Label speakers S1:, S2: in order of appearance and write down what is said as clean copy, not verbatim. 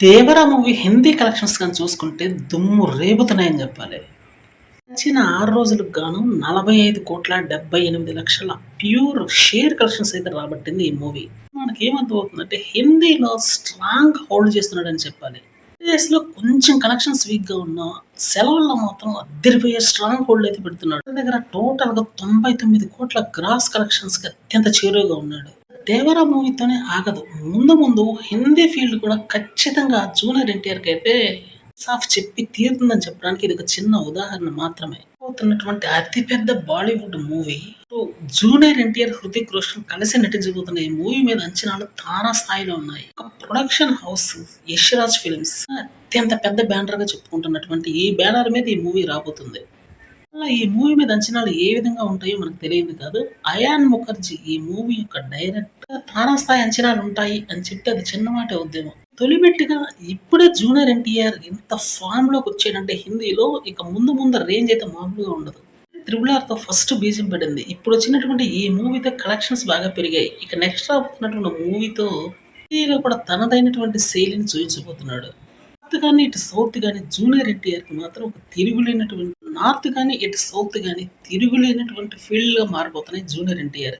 S1: 'Devara' movie Hindi collections గాని చూసుకుంటే దుమ్ము రేపుతున్నాయని జెప్పాలి. వచ్చిన 6 రోజులకు గాను 45,78,00,000 ప్యూర్ షేర్ కలెక్షన్స్ అయితే రాబట్టింది ఈ మూవీ. మనకేమర్థమవుతుందంటే హిందీలో స్ట్రాంగ్ హోల్డ్ చేస్తున్నాడని చెప్పాలి. యూఎస్‌లో కొంచెం కలెక్షన్స్ వీక్‌గా ఉన్నా సెలవుల్లో మాత్రం అద్దరిపోయే స్ట్రాంగ్ హోల్డ్ అయితే పెడుతున్నాడు. తన దగ్గర టోటల్‌గా 99,00,00,000 గ్రాస్ కలెక్షన్స్‌కి అత్యంత చేరువగా ఉన్నాడు. 'దేవరా' మూవీతోనే ఆగదు. ముందు ముందు హిందీ ఫీల్డ్ కూడా ఖచ్చితంగా జూనియర్ ఎన్టీఆర్‌కైతే సాఫ్ చెప్పి తీరుతుందని చెప్పడానికి ఇది ఒక చిన్న ఉదాహరణ మాత్రమే. పోతున్నటువంటి అతి పెద్ద Bollywood movie. So, junior NTR, Hrithik Roshan కలిసి నటించబోతున్న ఈ మూవీ మీద అంచనాలు తారా స్థాయిలో ఉన్నాయి. ఒక production house Yash Raj films అత్యంత పెద్ద బ్యానర్‌గా చెప్పుకుంటున్నటువంటి ఈ బ్యానర్ మీద ఈ మూవీ రాబోతుంది. ఈ మూవీ మీద అంచనాలు ఏ విధంగా ఉంటాయో మనకు తెలియదు కాదు. అయాన్ ముఖర్జీ ఈ మూవీ యొక్క డైరెక్టర్ తారాస్థాయి అంచనాలుంటాయి అని చెప్తే అది చిన్న మాటే అవుద్దేమో. తొలిమెట్టుగా ఇప్పుడే జూనియర్ ఎన్టీఆర్ ఇంత ఫామ్‌లోకొచ్చాడంటే హిందీలో ఇక ముందు ముందు రేంజ్ అయితే మామూలుగా ఉండదు. 'త్రిబుల్ ఆర్'తో ఫస్ట్ బీజం పడింది. ఇప్పుడొచ్చినటువంటి ఈ మూవీతో కలెక్షన్స్ బాగా పెరిగాయి. ఇక నెక్స్ట్ రాబోతున్నటువంటి మూవీతో హీరో కూడా తనదైనటువంటి శైలిని చూయించబోతున్నాడు. నార్త్ గాని, ఇటు సౌత్ గాని జూనియర్ ఎన్టీఆర్‌కి మాత్రం ఒక తిరుగులేనటువంటి నార్త్ గాని, ఇటు సౌత్ గాని తిరుగులేనటువంటి ఫీల్డ్‌గా మారబోతున్నాయి జూనియర్ ఎన్టీఆర్.